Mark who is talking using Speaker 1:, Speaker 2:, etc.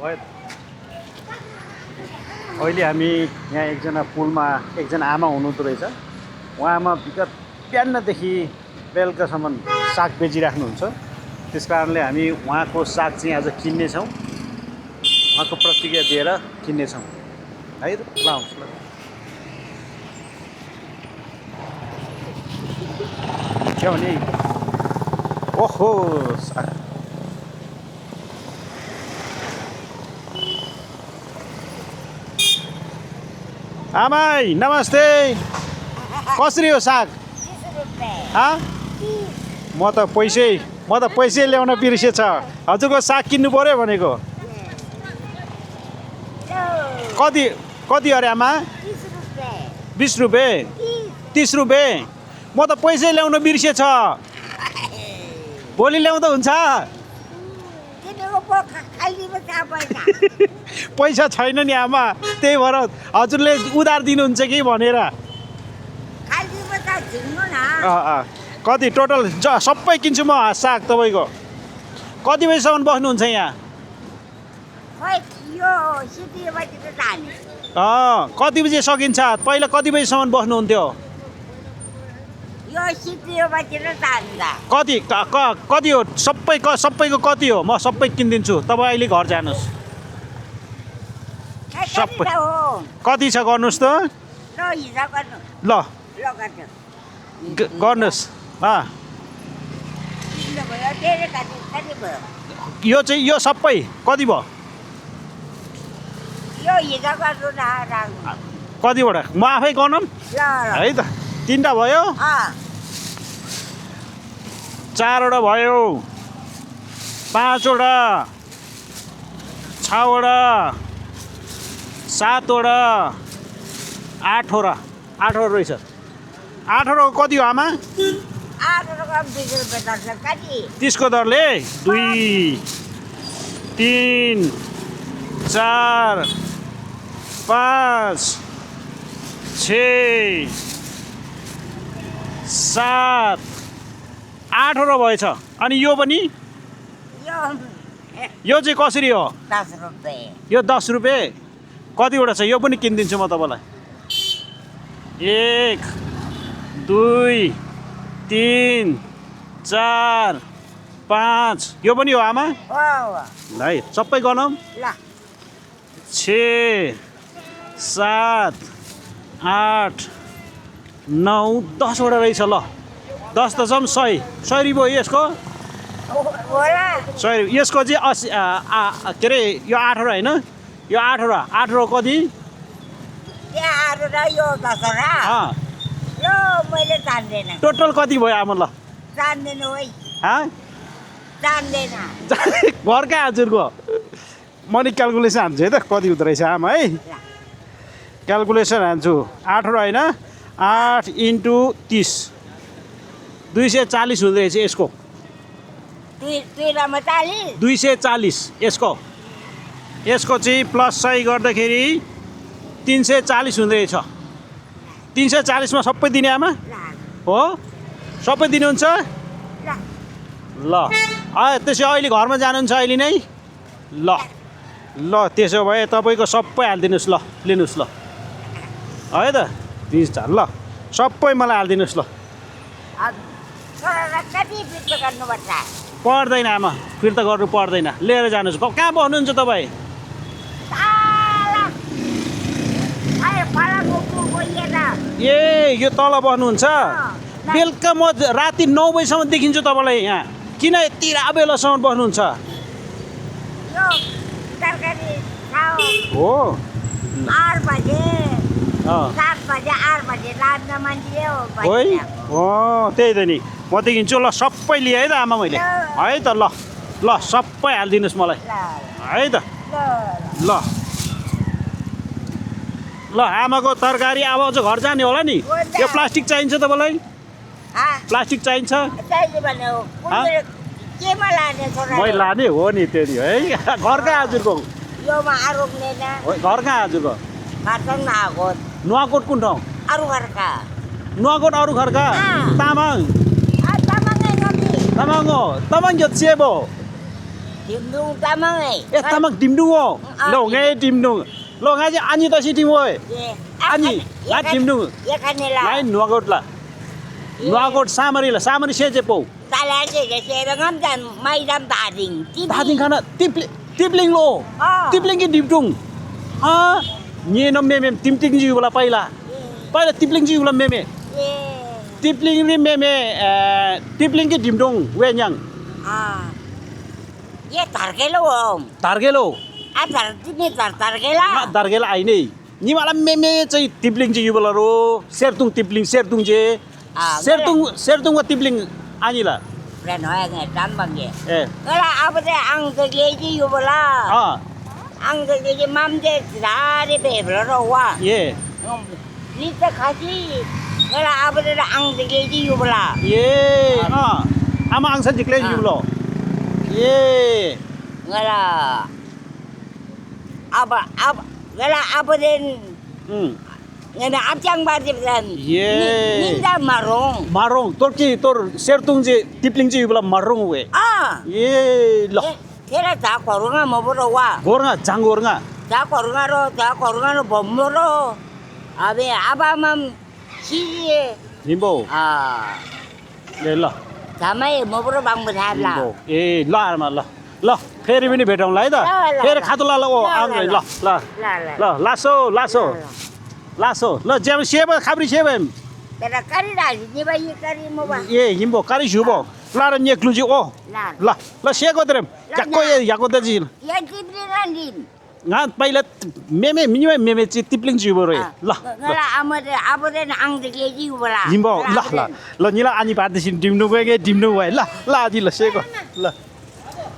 Speaker 1: भयो त। अहिले हामी यहाँ एकजना पुलमा एकजना आमा हुनुहुँदो रहेछ। उहाँमा विगत बिहानदेखि बेलुकासम्म साग बेचिराख्नुहुन्छ। त्यस कारणले हामी उहाँको साग चाहिँ आज किन्नेछौँ, उहाँको प्रतिक्रिया दिएर किन्नेछौँ है त। ल आउँछ ल। के भने ओहो साग आमाई नमस्ते। कसरी हो साग? म त पैसै ल्याउन बिर्सेछ। हजुरको साग किन्नु पर्यो भनेको। कति अरे आमा? 20 रुपियाँ 30 रुपियाँ। म त पैसै ल्याउन बिर्सेछ। भोलि ल्याउँदा हुन्छ? पैसा छैन नि आमा, त्यही भएर हजुरले उधार दिनुहुन्छ कि भनेर। कति टोटल सबै किन्छु म साग तपाईँको। कति बजीसम्म बस्नुहुन्छ यहाँ? कति बजी सकिन्छ? पहिला कति बजीसम्म बस्नुहुन्थ्यो? कति हो सबैको कति हो? म सबै किनिदिन्छु, तपाईँ अहिले घर जानुहोस्। सबै कति छ गर्नुहोस् त। ल गर्नुहोस्। यो चाहिँ यो सबै कति भयो? कतिवटा म आफै गनौँ है त। 3वटा भयो, 4वटा भयो, 5वटा, 6वटा, 7वटा, 8वटा रहेछ। 8वटा कति हो आमा? 30 को दरले 2 3 4 5 6 7 8वटा भएछ। अनि यो पनि यो चाहिँ कसरी हो?
Speaker 2: 10 रुपियाँ।
Speaker 1: यो 10 रुपियाँ। कतिवटा छ? यो पनि किनिदिन्छु म तपाईँलाई। 1 2 3 4 5। यो पनि हो आमा? ल है सबै गनौँ। 6 7 8 9 10वटा रहेछ। ल 10 त जम 100 रुपियाँ यसको। 100 यसको चाहिँ 80 के अरे यो 8वटा होइन, यो 8वटा कति? टोटल कति भयो आमा? ल घरका हजुरको म नि क्यालकुलेसन हान्छु है त, कति हुँदो रहेछ आमा है। क्यालकुलेसन हान्छु। 8वटा होइन, 8 × 30 240 हुँदो रहेछ यसको। 240 यसको चाहिँ प्लस 100 गर्दाखेरि 340 हुँदो रहेछ। 340 मा सबै दिने आमा हो? सबै दिनुहुन्छ? ल त्यसो अहिले घरमा जानुहुन्छ अहिले नै? ल त्यसो भए तपाईँको सबै हालिदिनुहोस्। ल लिनुहोस् ल है त। 3 4 ल सबै मलाई हालिदिनुहोस्। ल पर्दैन आमा, फिर्ता गर्नु पर्दैन, लिएर जानुहोस्। कहाँ बस्नुहुन्छ तपाईँ? ए यो तल बस्नुहुन्छ? बेलुका म राति 9 बजीसम्म देखिन्छु तपाईँलाई यहाँ। किन यति बेलासम्म बस्नुहुन्छ? हो
Speaker 2: 8 बजे 7 बजे 8 बजे लाद्न मान्छे हो।
Speaker 1: त्यही त नि, म देखिन्छु। ल सबै लिएँ है त आमा मैले है त। ल सबै हालिदिनुहोस् मलाई है त। ल आमाको तरकारी अब अझ घर जाने होला नि। यो प्लास्टिक चाहिन्छ तपाईँलाई? प्लास्टिक चाहिन्छ? मै लाने हो नि त्यो नि है। घर कहाँ हजुरको? घर कहाँ हजुरको? नुवाकोट कुन ठाउँ? नुवाकोट अरू खर्का? तामाङ हो। तामाङ यो चेबो
Speaker 2: điểm đúng tâm ấy
Speaker 1: 에 타막 딤둥어. 너 ngay 딤둥. 너 ngay 아니 다시 딤어에. 아니 나 딤둥.
Speaker 2: ये खाने ला
Speaker 1: 라인 누아고트라. 누아고트 사마리라. 사마리 세제포.
Speaker 2: ta lại sẽ là ngắm chân mây đâm tà đình
Speaker 1: 다딘 가나 띠플링로. 띠플링기 딤둥. 아, 니놈 메메 띠플링 지우라 빠이라. 빠이라 띠플링 지우라 메메. 띠플링 리 메메 띠플링기 딤둥 왜냥
Speaker 2: ये तार के लो
Speaker 1: 다르게로.
Speaker 2: आ तार तिमी तार के ला
Speaker 1: 나 다르게라 아이네. 니 말아 메메 저이 띠플링 지우발라로 세르퉁 띠플링 세르퉁 제. 세르퉁과 띠플링 아니라.
Speaker 2: rồi nói nghe tránh bằng gì
Speaker 1: 예.
Speaker 2: cái là áo bây giờ ăn cái gì chứ yêu là
Speaker 1: 아,
Speaker 2: ăn cái gì mắm chứ đã đi về rồi quá
Speaker 1: 예.
Speaker 2: đi tới khai gì cái là áo bây giờ ăn cái gì chứ yêu là
Speaker 1: 예. 아. 아마 앙산 직래 유로. 예.
Speaker 2: cái là áo cái là áo bây giờ người ta áp chân ba chục lần
Speaker 1: 예.
Speaker 2: nhìn ra marron
Speaker 1: 마롱 똘끼 똘 세르퉁지 띠플링지 유블라 마롱 왜. 예. 러.
Speaker 2: thế là giá quả rung mà bữa rồi quá
Speaker 1: 고르가 장고르가.
Speaker 2: giá quả rung rồi bấm rồi à bây giờ ba mâm chi
Speaker 1: 님보. 예, 러.
Speaker 2: giá mấy mà bữa bằng một hạt là
Speaker 1: 님보. 예, 러 아마 러. 러. 페리비니 베동 라이다.
Speaker 2: 러.
Speaker 1: 페리 카돌라라고 안 그래. 러. 러.
Speaker 2: là
Speaker 1: 러. 라소. 라소. 러 제가 셰바 카브리 셰바.
Speaker 2: cái là cái này như vậy cái gì mà bà
Speaker 1: 예, 님보 까리 주보. 라는 예 클루지 오.
Speaker 2: là
Speaker 1: 러. 러 셰거드름. 작고에 야고다지.
Speaker 2: ya chim đi ra đi
Speaker 1: nga paila meme minime meme chi tipling ji bore la
Speaker 2: cái là amo đây ăn cái gì mà
Speaker 1: nimbo la la lo nila ani pa de sin dimnu ge dimnu wa la la di la se ko la